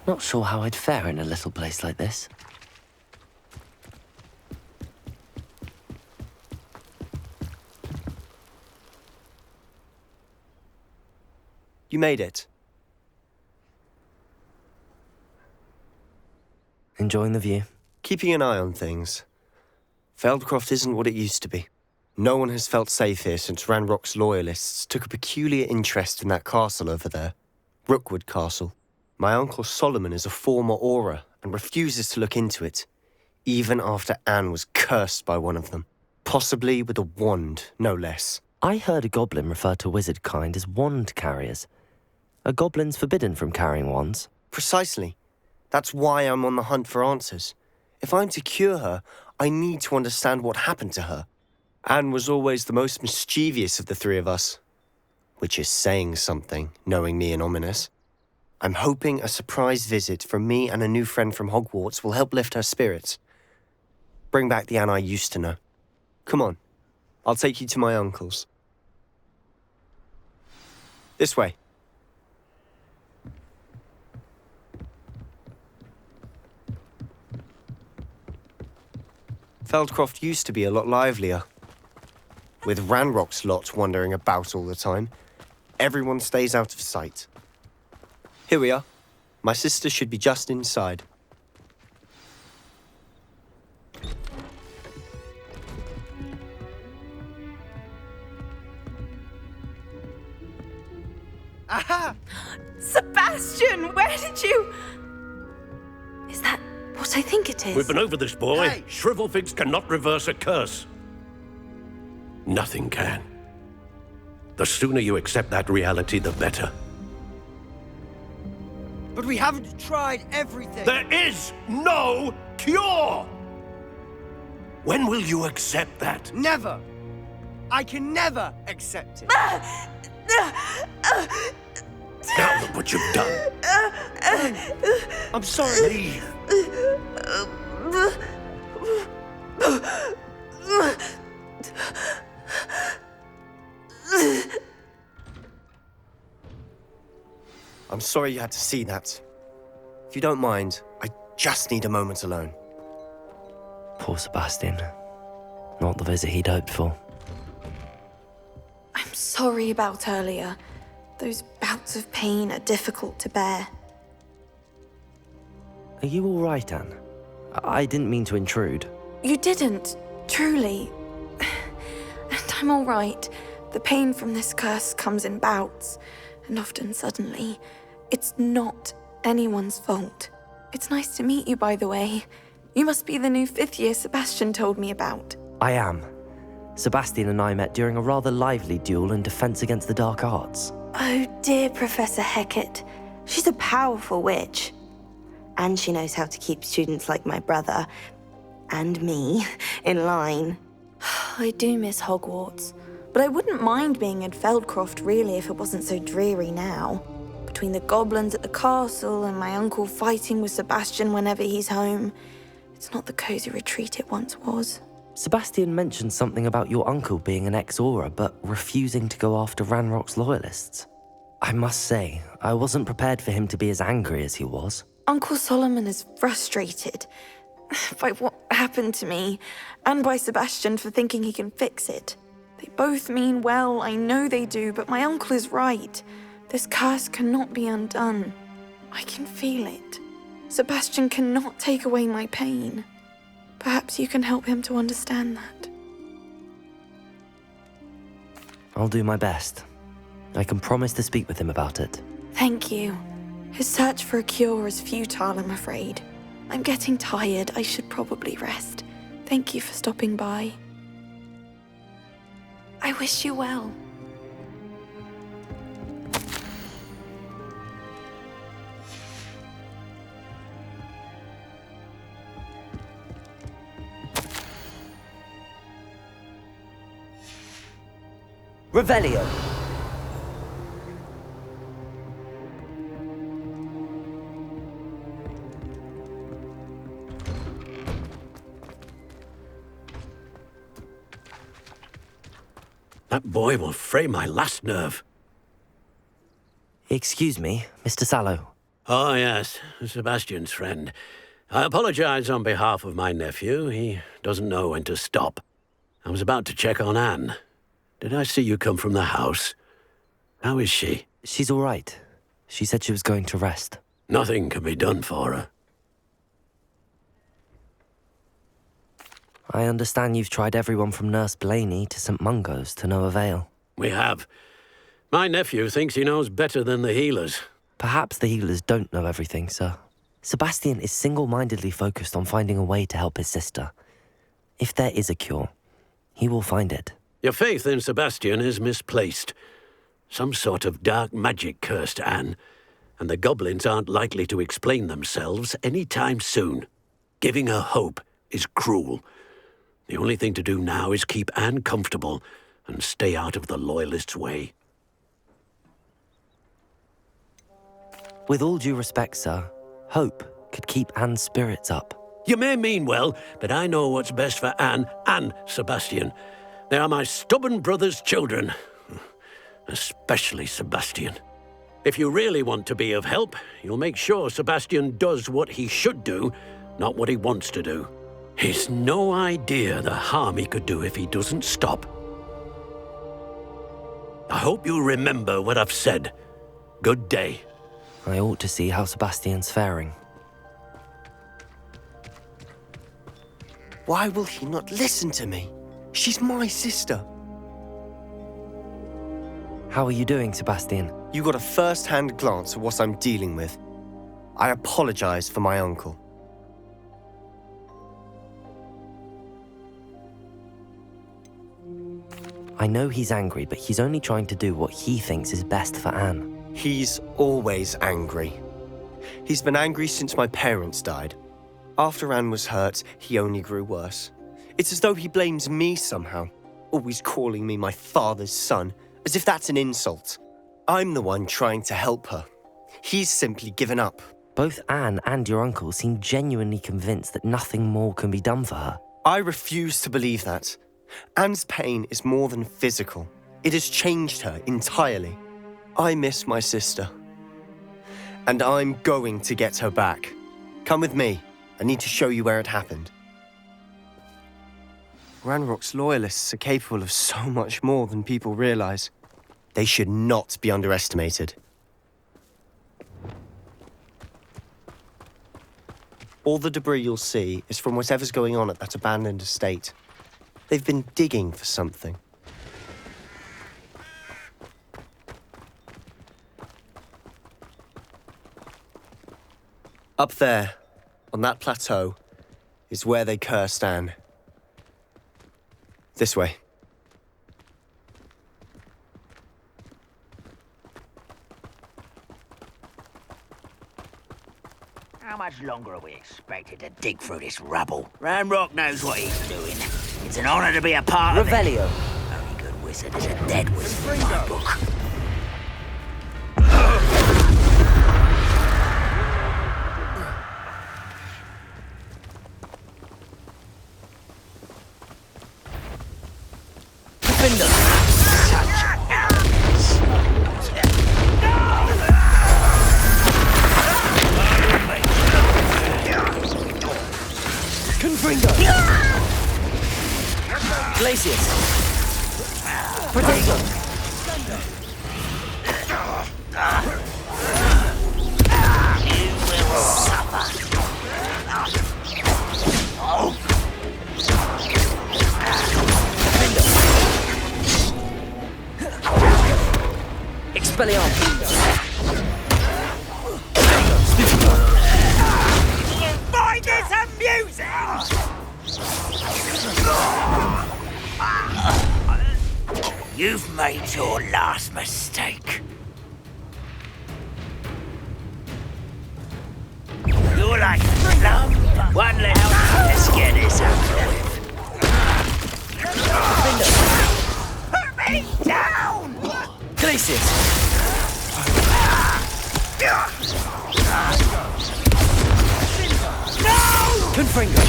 Not sure how I'd fare in a little place like this. You made it. Enjoying the view? Keeping an eye on things. Feldcroft isn't what it used to be. No one has felt safe here since Ranrock's loyalists took a peculiar interest in that castle over there. Rookwood Castle. My uncle Solomon is a former Auror and refuses to look into it, even after Anne was cursed by one of them. Possibly with a wand, no less. I heard a goblin refer to wizard kind as wand carriers. Are goblins forbidden from carrying wands? Precisely. That's why I'm on the hunt for answers. If I'm to cure her, I need to understand what happened to her. Anne was always the most mischievous of the three of us. Which is saying something, knowing me and Ominous. I'm hoping a surprise visit from me and a new friend from Hogwarts will help lift her spirits. Bring back the Anne I used to know. Come on, I'll take you to my uncle's. This way. Feldcroft used to be a lot livelier. With Ranrock's lot wandering about all the time, everyone stays out of sight. Here we are. My sister should be just inside. Aha! Sebastian, where did you... Is that what I think it is? We've been over this, boy. Hey! Shrivelfigs cannot reverse a curse. Nothing can. The sooner you accept that reality, the better. But we haven't tried everything. There is no cure! When will you accept that? Never. I can never accept it. Now look what you've done. I'm sorry. Leave. I'm sorry you had to see that. If you don't mind, I just need a moment alone. Poor Sebastian. Not the visit he'd hoped for. I'm sorry about earlier. Those bouts of pain are difficult to bear. Are you all right, Anne? I didn't mean to intrude. You didn't, truly. And I'm all right. The pain from this curse comes in bouts, and often suddenly. It's not anyone's fault. It's nice to meet you, by the way. You must be the new 5th year Sebastian told me about. I am. Sebastian and I met during a rather lively duel in defense against the dark arts. Oh dear, Professor Hecat. She's a powerful witch. And she knows how to keep students like my brother, and me, in line. I do miss Hogwarts, but I wouldn't mind being in Feldcroft really if it wasn't so dreary now. Between the goblins at the castle and my uncle fighting with Sebastian whenever he's home, it's not the cozy retreat it once was. Sebastian mentioned something about your uncle being an ex-Auror, but refusing to go after Ranrock's loyalists. I must say, I wasn't prepared for him to be as angry as he was. Uncle Solomon is frustrated by what happened to me, and by Sebastian for thinking he can fix it. They both mean well, I know they do, but my uncle is right. This curse cannot be undone. I can feel it. Sebastian cannot take away my pain. Perhaps you can help him to understand that. I'll do my best. I can promise to speak with him about it. Thank you. His search for a cure is futile, I'm afraid. I'm getting tired. I should probably rest. Thank you for stopping by. I wish you well. Revelio! That boy will fray my last nerve. Excuse me, Mr. Sallow. Oh, yes, Sebastian's friend. I apologize on behalf of my nephew. He doesn't know when to stop. I was about to check on Anne. Did I see you come from the house? How is she? She's all right. She said she was going to rest. Nothing can be done for her. I understand you've tried everyone from Nurse Blaney to St. Mungo's to no avail. We have. My nephew thinks he knows better than the healers. Perhaps the healers don't know everything, sir. Sebastian is single-mindedly focused on finding a way to help his sister. If there is a cure, he will find it. Your faith in Sebastian is misplaced. Some sort of dark magic cursed Anne, and the goblins aren't likely to explain themselves any time soon. Giving her hope is cruel. The only thing to do now is keep Anne comfortable and stay out of the Loyalists' way. With all due respect, sir, hope could keep Anne's spirits up. You may mean well, but I know what's best for Anne and Sebastian. They are my stubborn brother's children. Especially Sebastian. If you really want to be of help, you'll make sure Sebastian does what he should do, not what he wants to do. He's no idea the harm he could do if he doesn't stop. I hope you remember what I've said. Good day. I ought to see how Sebastian's faring. Why will he not listen to me? She's my sister. How are you doing, Sebastian? You got a first-hand glance at what I'm dealing with. I apologize for my uncle. I know he's angry, but he's only trying to do what he thinks is best for Anne. He's always angry. He's been angry since my parents died. After Anne was hurt, he only grew worse. It's as though he blames me somehow, always calling me my father's son, as if that's an insult. I'm the one trying to help her. He's simply given up. Both Anne and your uncle seem genuinely convinced that nothing more can be done for her. I refuse to believe that. Anne's pain is more than physical. It has changed her entirely. I miss my sister. And I'm going to get her back. Come with me. I need to show you where it happened. Ranrock's loyalists are capable of so much more than people realize. They should not be underestimated. All the debris you'll see is from whatever's going on at that abandoned estate. They've been digging for something. Up there, on that plateau, is where they cursed Anne. This way. How much longer are we expected to dig through this rubble? Ranrock knows what he's doing. It's an honor to be a part of it. Revelio. Only good wizard is a dead wizard in my book. Glacius! Protego! You will suffer. Expelliarmus! You find this amusing? You've made your last mistake. You're like a lump. One less. Let's get this over with. Put me down! Glacius! No! Confringo!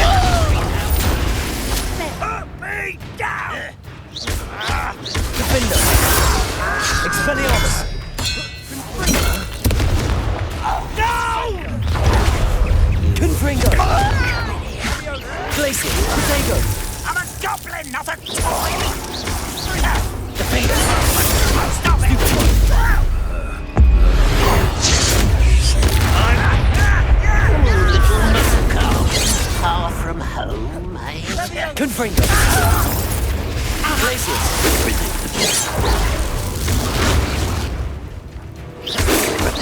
Put me down! Defender! Expelliarmus! No!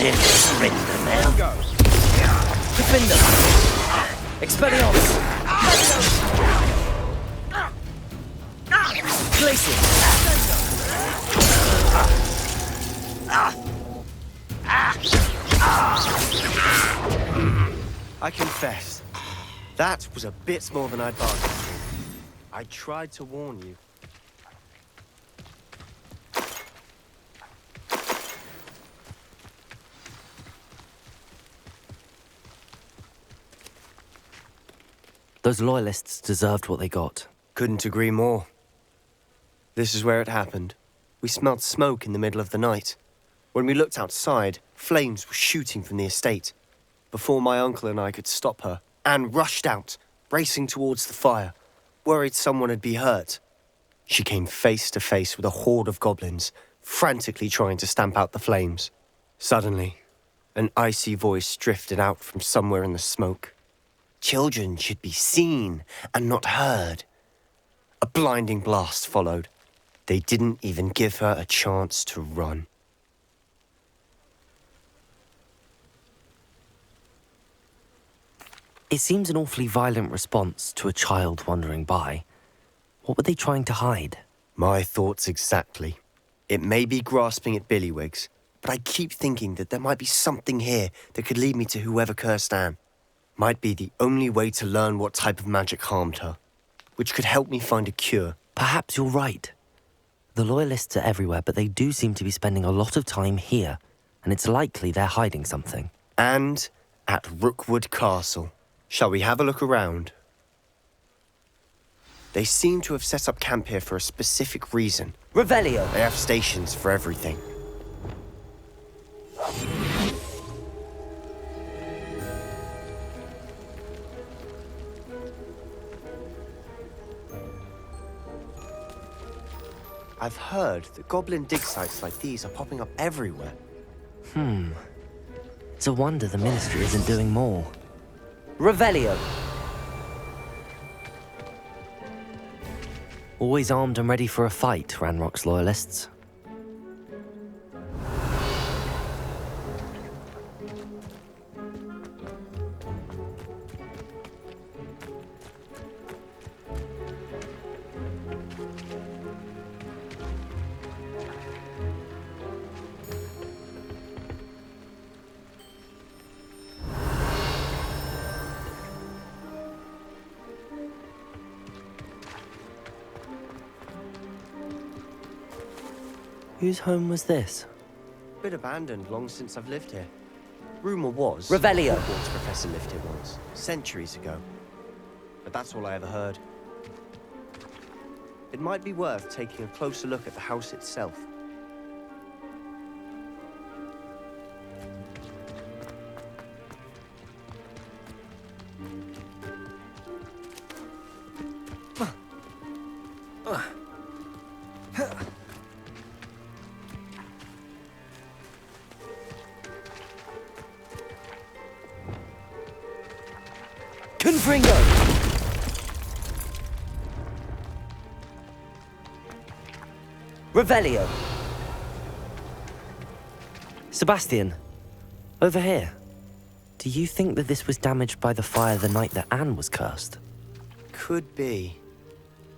in surrender now. Go. Defender! Expelliarmus! Glacial! I confess, that was a bit more than I'd bargained for. I tried to warn you. Those loyalists deserved what they got. Couldn't agree more. This is where it happened. We smelled smoke in the middle of the night. When we looked outside, flames were shooting from the estate. Before my uncle and I could stop her, Anne rushed out, racing towards the fire, worried someone had been hurt. She came face to face with a horde of goblins, frantically trying to stamp out the flames. Suddenly, an icy voice drifted out from somewhere in the smoke. Children should be seen and not heard. A blinding blast followed. They didn't even give her a chance to run. It seems an awfully violent response to a child wandering by. What were they trying to hide? My thoughts exactly. It may be grasping at Billywigs, but I keep thinking that there might be something here that could lead me to whoever cursed Anne. Might be the only way to learn what type of magic harmed her, which could help me find a cure. Perhaps you're right. The loyalists are everywhere, but they do seem to be spending a lot of time here, and it's likely they're hiding something. And at Rookwood Castle. Shall we have a look around? They seem to have set up camp here for a specific reason. Revelio! They have stations for everything. I've heard that goblin dig sites like these are popping up everywhere. It's a wonder the Ministry isn't doing more. Revelio! Always armed and ready for a fight, Ranrock's loyalists. Whose home was this? Bit abandoned long since I've lived here. Rumour was... Revelio. Hogwarts professor lived here once, centuries ago. But that's all I ever heard. It might be worth taking a closer look at the house itself. Confringo! Revelio! Sebastian, over here. Do you think that this was damaged by the fire the night that Anne was cursed? Could be.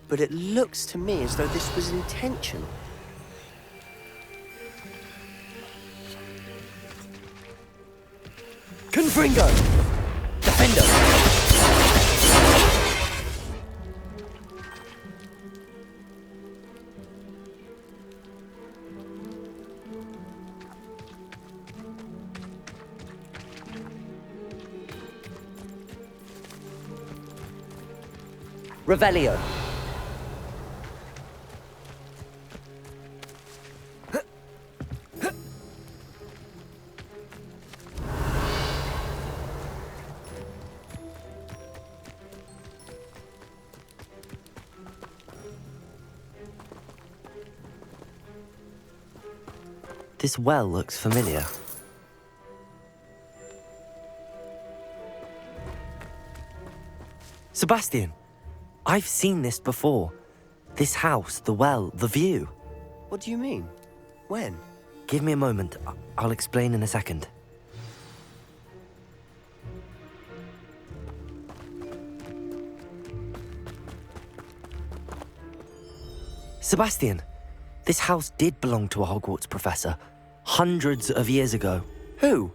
But it looks to me as though this was intentional. Confringo! Defender! Revelio! This well looks familiar. Sebastian, I've seen this before. This house, the well, the view. What do you mean? When? Give me a moment. I'll explain in a second. Sebastian, this house did belong to a Hogwarts professor, hundreds of years ago. Who?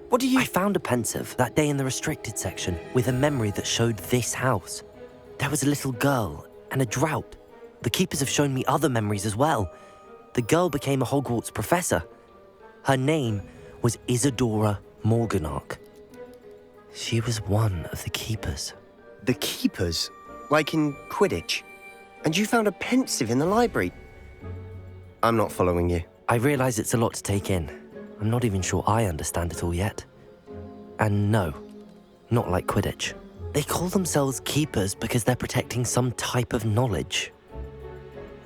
What do you... I found a pensive that day in the restricted section with a memory that showed this house. There was a little girl and a drought. The keepers have shown me other memories as well. The girl became a Hogwarts professor. Her name was Isadora Morganach. She was one of the keepers. The keepers? Like in Quidditch? And you found a pensive in the library? I'm not following you. I realize it's a lot to take in. I'm not even sure I understand it all yet. And no, not like Quidditch. They call themselves keepers because they're protecting some type of knowledge.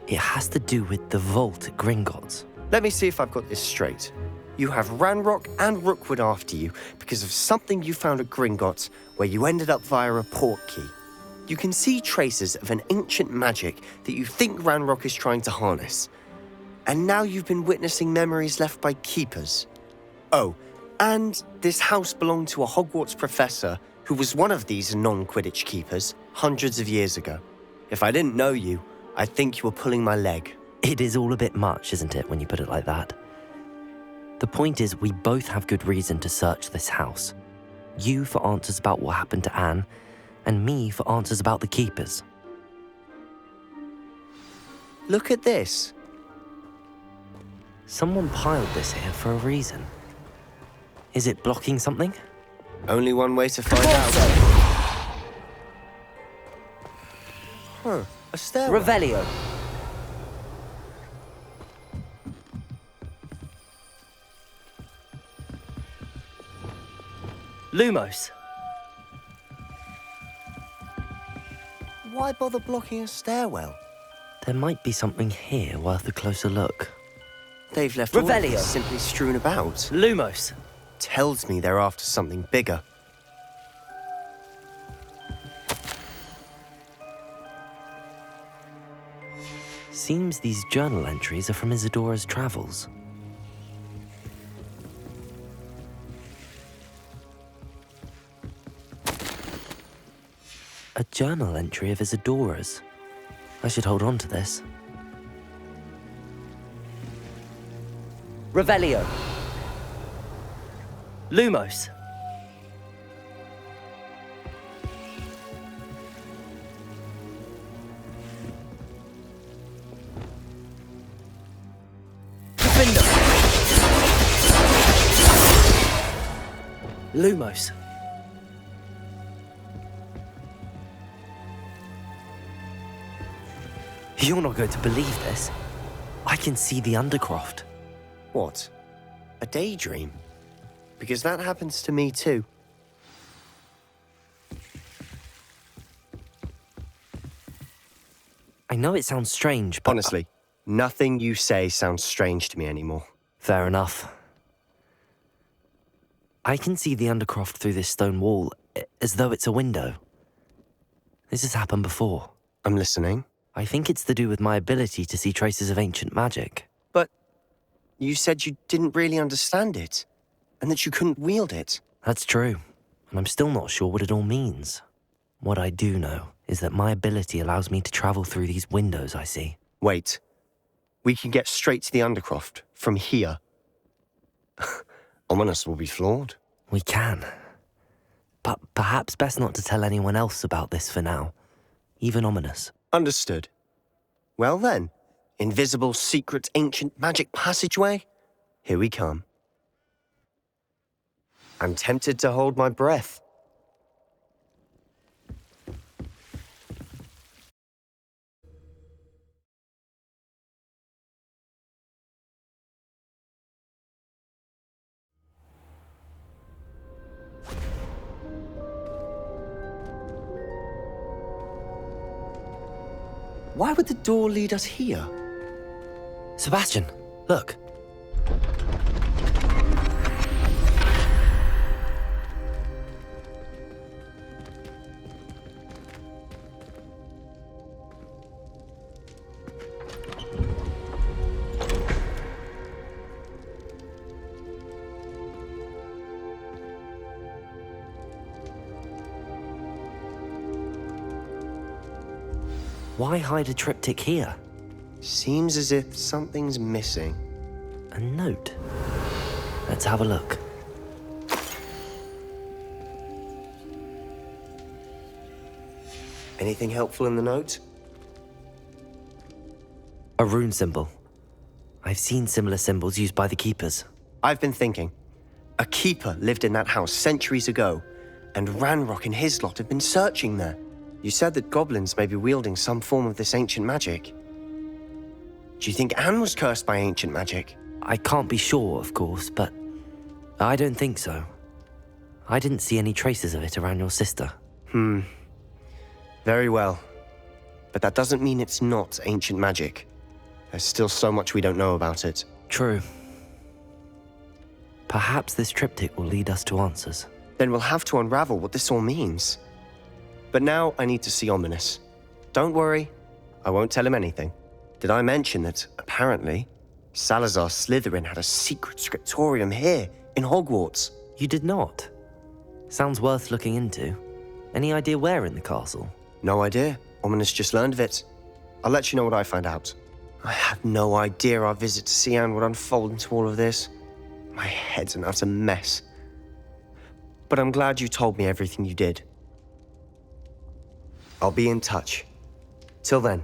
It has to do with the vault at Gringotts. Let me see if I've got this straight. You have Ranrock and Rookwood after you because of something you found at Gringotts where you ended up via a port key. You can see traces of an ancient magic that you think Ranrock is trying to harness. And now you've been witnessing memories left by keepers. Oh, and this house belonged to a Hogwarts professor who was one of these non-Quidditch keepers hundreds of years ago. If I didn't know you, I'd think you were pulling my leg. It is all a bit much, isn't it, when you put it like that? The point is, we both have good reason to search this house. You for answers about what happened to Anne, and me for answers about the keepers. Look at this. Someone piled this here for a reason. Is it blocking something? Only one way to find out. Huh, a stairwell. Revelio. Lumos. Why bother blocking a stairwell? There might be something here worth a closer look. They've left all of Revelio. this simply strewn about. Lumos. Tells me they're after something bigger. Seems these journal entries are from Isadora's travels. A journal entry of Isadora's. I should hold on to this. Revelio. Lumos. Defender. Lumos. You're not going to believe this. I can see the Undercroft. What? A daydream? Because that happens to me too. I know it sounds strange, but... Honestly, nothing you say sounds strange to me anymore. Fair enough. I can see the Undercroft through this stone wall, as though it's a window. This has happened before. I'm listening. I think it's to do with my ability to see traces of ancient magic. But you said you didn't really understand it, and that you couldn't wield it. That's true, and I'm still not sure what it all means. What I do know is that my ability allows me to travel through these windows I see. Wait. We can get straight to the Undercroft from here. Ominous will be flawed. We can. But perhaps best not to tell anyone else about this for now. Even Ominous. Understood. Well then, invisible, secret, ancient magic passageway? Here we come. I'm tempted to hold my breath. Why would the door lead us here? Sebastian, look. Why hide a triptych here? Seems as if something's missing. A note. Let's have a look. Anything helpful in the note? A rune symbol. I've seen similar symbols used by the keepers. I've been thinking. A keeper lived in that house centuries ago, and Ranrock and his lot have been searching there. You said that goblins may be wielding some form of this ancient magic. Do you think Anne was cursed by ancient magic? I can't be sure, of course, but I don't think so. I didn't see any traces of it around your sister. Very well. But that doesn't mean it's not ancient magic. There's still so much we don't know about it. True. Perhaps this triptych will lead us to answers. Then we'll have to unravel what this all means. But now I need to see Ominous. Don't worry, I won't tell him anything. Did I mention that, apparently, Salazar Slytherin had a secret scriptorium here, in Hogwarts? You did not. Sounds worth looking into. Any idea where in the castle? No idea. Ominous just learned of it. I'll let you know what I find out. I had no idea our visit to Cian would unfold into all of this. My head's an utter mess. But I'm glad you told me everything you did. I'll be in touch. Till then.